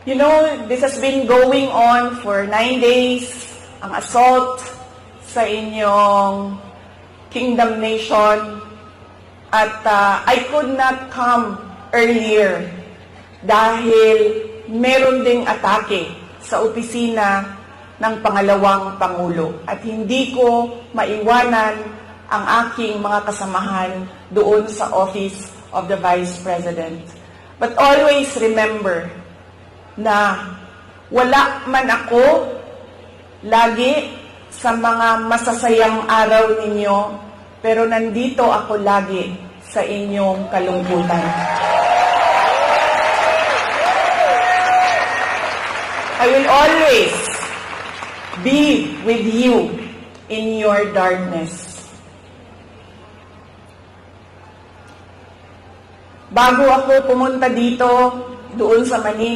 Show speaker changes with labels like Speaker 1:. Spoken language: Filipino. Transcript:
Speaker 1: You know, this has been going on for 9 days, ang assault sa inyong kingdom nation. At I could not come earlier dahil meron ding atake sa opisina ng pangalawang Pangulo. At hindi ko maiwanan ang aking mga kasamahan doon sa Office of the Vice President. But always remember na wala man ako lagi sa mga masasayang araw ninyo, pero nandito ako lagi sa inyong kalungkutan. I will always be with you in your darkness. Bago ako pumunta dito, doon sa Manila,